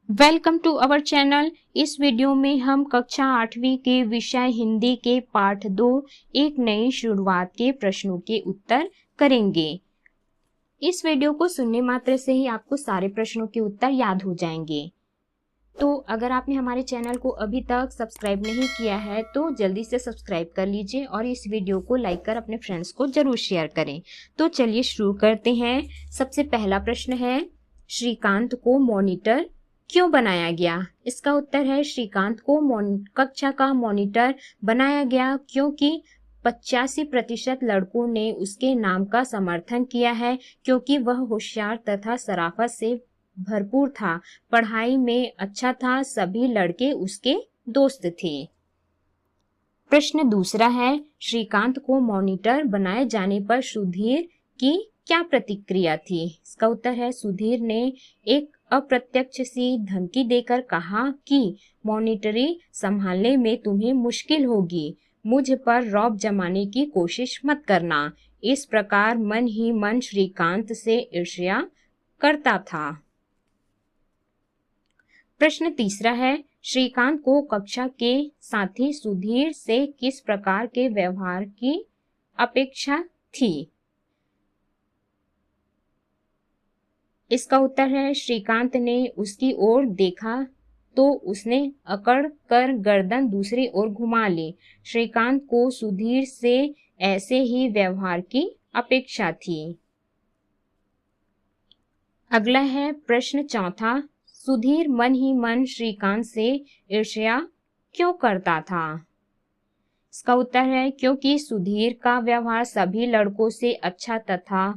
Welcome to our channel. इस video में हम कक्षा 8वीं के विषय हिंदी के पाठ 2 एक नई शुरुआत के प्रश्नों के उत्तर करेंगे। इस वीडियो को सुनने मात्र से ही आपको सारे प्रश्नों के उत्तर याद हो जाएंगे। तो अगर आपने हमारे चैनल को अभी तक सब्सक्राइब नहीं किया है तो जल्दी से सब्सक्राइब कर लीजिए और इस वीडियो को लाइक कर अपने फ्रेंड्स को जरूर शेयर करें। तो चलिए शुरू करते हैं। सबसे पहला प्रश्न है, श्रीकांत को मॉनिटर क्यों बनाया गया? इसका उत्तर है, श्रीकांत को कक्षा का मॉनिटर बनाया गया क्योंकि 85% लड़कों ने उसके नाम का समर्थन किया है, क्योंकि वह होशियार तथा शराफत से भरपूर था, पढ़ाई में अच्छा था, सभी लड़के उसके दोस्त थे। प्रश्न दूसरा है, श्रीकांत को मॉनिटर बनाए जाने पर सुधीर की क्या प्रतिक्रिया थी? इसका उत्तर है, सुधीर ने एक अप्रत्यक्ष सी धमकी देकर कहा कि मॉनिटरी संभालने में तुम्हें मुश्किल होगी, मुझ पर रौब जमाने की कोशिश मत करना। इस प्रकार मन ही मन श्रीकांत से ईर्ष्या करता था। प्रश्न तीसरा है, श्रीकांत को कक्षा के साथी सुधीर से किस प्रकार के व्यवहार की अपेक्षा थी? इसका उत्तर है, श्रीकांत ने उसकी ओर देखा तो उसने अकड़ कर गर्दन दूसरी ओर घुमा ली। श्रीकांत को सुधीर से ऐसे ही व्यवहार की अपेक्षा थी। अगला है प्रश्न चौथा, सुधीर मन ही मन श्रीकांत से ईर्ष्या क्यों करता था? इसका उत्तर है, क्योंकि सुधीर का व्यवहार सभी लड़कों से अच्छा तथा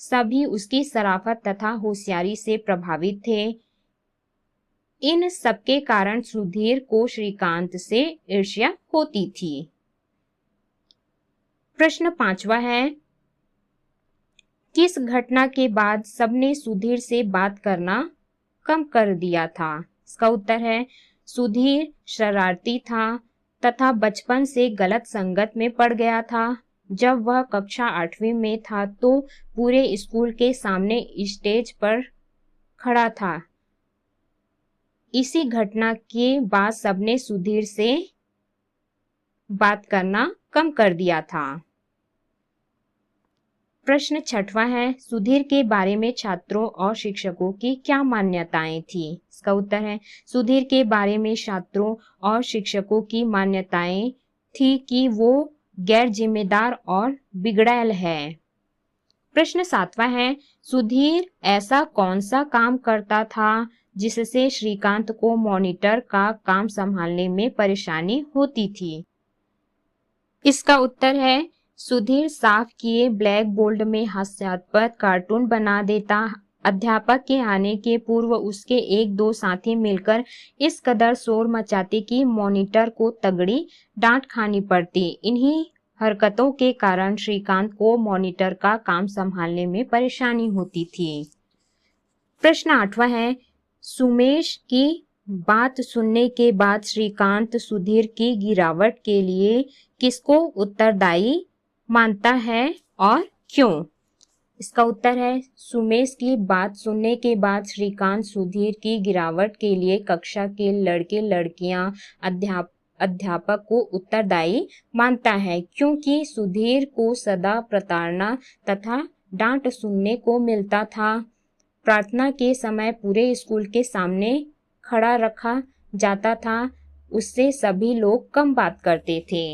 सभी उसकी शराफत तथा होशियारी से प्रभावित थे। इन सबके कारण सुधीर को श्रीकांत से ईर्ष्या होती थी। प्रश्न पांचवा है, किस घटना के बाद सबने सुधीर से बात करना कम कर दिया था? इसका उत्तर है, सुधीर शरारती था तथा बचपन से गलत संगत में पड़ गया था। जब वह कक्षा 8वीं में था तो पूरे स्कूल के सामने स्टेज पर खड़ा था। इसी घटना के बाद सबने सुधीर से बात करना कम कर दिया था। प्रश्न छठवां है, सुधीर के बारे में छात्रों और शिक्षकों की क्या मान्यताएं थी? इसका उत्तर है, सुधीर के बारे में छात्रों और शिक्षकों की मान्यताएं थी कि वो गैर जिम्मेदार और बिगड़ैल है। प्रश्न सातवां है, सुधीर ऐसा कौन सा काम करता था जिससे श्रीकांत को मॉनिटर का काम संभालने में परेशानी होती थी? इसका उत्तर है, सुधीर साफ किए ब्लैक बोर्ड में हास्यास्पद कार्टून बना देता। अध्यापक के आने के पूर्व उसके एक दो साथी मिलकर इस कदर शोर मचाते कि मॉनिटर को तगड़ी डांट खानी पड़ती। इन्हीं हरकतों के कारण श्रीकांत को मॉनिटर का काम संभालने में परेशानी होती थी। प्रश्न आठवां है, सुमेश की बात सुनने के बाद श्रीकांत सुधीर की गिरावट के लिए किसको उत्तरदायी मानता है और क्यों? इसका उत्तर है, सुमेश की बात सुनने के बाद श्रीकांत सुधीर की गिरावट के लिए कक्षा के लड़के लड़कियां अध्यापक को उत्तरदायी मानता है, क्योंकि सुधीर को सदा प्रताड़ना तथा डांट सुनने को मिलता था। प्रार्थना के समय पूरे स्कूल के सामने खड़ा रखा जाता था, उससे सभी लोग कम बात करते थे।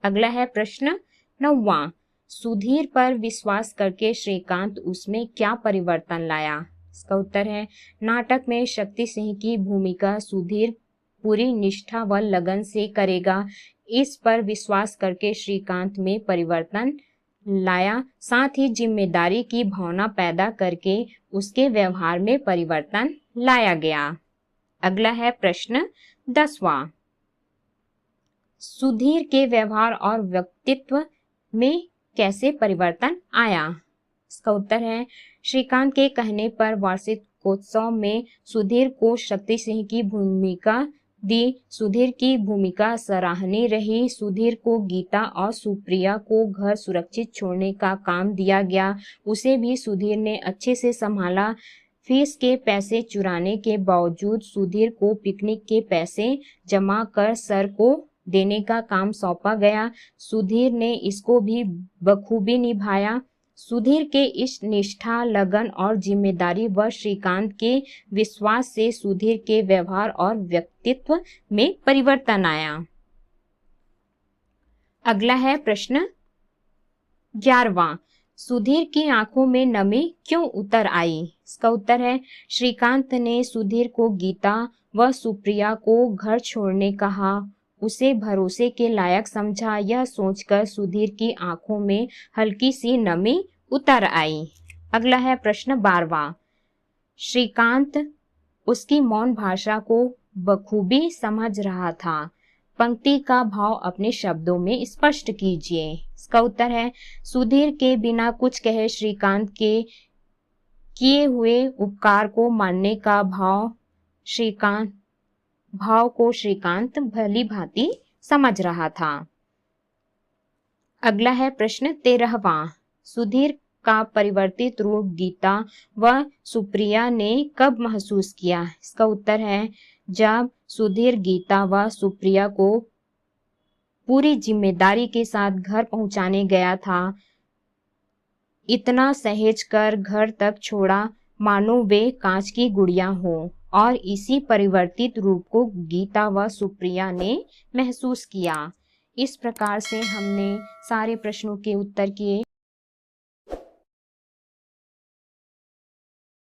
अगला है प्रश्न नौवां, सुधीर पर विश्वास करके श्रीकांत उसमें क्या परिवर्तन लाया? इसका उत्तर है, नाटक में शक्ति सिंह की भूमिका सुधीर पूरी निष्ठा व लगन से करेगा। इस पर विश्वास करके श्रीकांत में परिवर्तन लाया, साथ ही जिम्मेदारी की भावना पैदा करके उसके व्यवहार में परिवर्तन लाया गया। अगला है प्रश्न 10वां, सुधीर के व्यवहार और व्यक्तित्व में कैसे परिवर्तन आया? इसका उत्तर है, श्रीकांत के कहने पर वार्षिकोत्सव में सुधीर को शक्ति सिंह की भूमिका दी। सुधीर की भूमिका सराहनीय रही। सुधीर को गीता और सुप्रिया को घर सुरक्षित छोड़ने का काम दिया गया, उसे भी सुधीर ने अच्छे से संभाला। फीस के पैसे चुराने के बावजूद सुधीर को पिकनिक के पैसे जमा कर सर को देने का काम सौंपा गया। सुधीर ने इसको भी बखूबी निभाया। सुधीर के इस निष्ठा, लगन और जिम्मेदारी व श्रीकांत के विश्वास से सुधीर के व्यवहार और व्यक्तित्व में परिवर्तन आया। अगला है प्रश्न 11वां। सुधीर की आंखों में नमी क्यों उतर आई? इसका उत्तर है श्रीकांत ने सुधीर को गीता व सुप्रिया को घर छोड़ने कहा, उसे भरोसे के लायक समझा। यह सोचकर सुधीर की आंखों में हल्की सी नमी उतर आई। अगला है प्रश्न 12वां। श्रीकांत उसकी मौन भाषा को बखूबी समझ रहा था। पंक्ति का भाव अपने शब्दों में स्पष्ट कीजिए। इसका उत्तर है सुधीर के बिना कुछ कहे श्रीकांत के किए हुए उपकार को मानने का भाव को श्रीकांत भली भांति समझ रहा था। अगला है प्रश्न 13वां। सुधीर का परिवर्तित रूप गीता व सुप्रिया ने कब महसूस किया? इसका उत्तर है जब सुधीर गीता व सुप्रिया को पूरी जिम्मेदारी के साथ घर पहुंचाने गया था। इतना सहेज कर घर तक छोड़ा मानो वे कांच की गुड़िया हो, और इसी परिवर्तित रूप को गीता व सुप्रिया ने महसूस किया। इस प्रकार से हमने सारे प्रश्नों के उत्तर किए।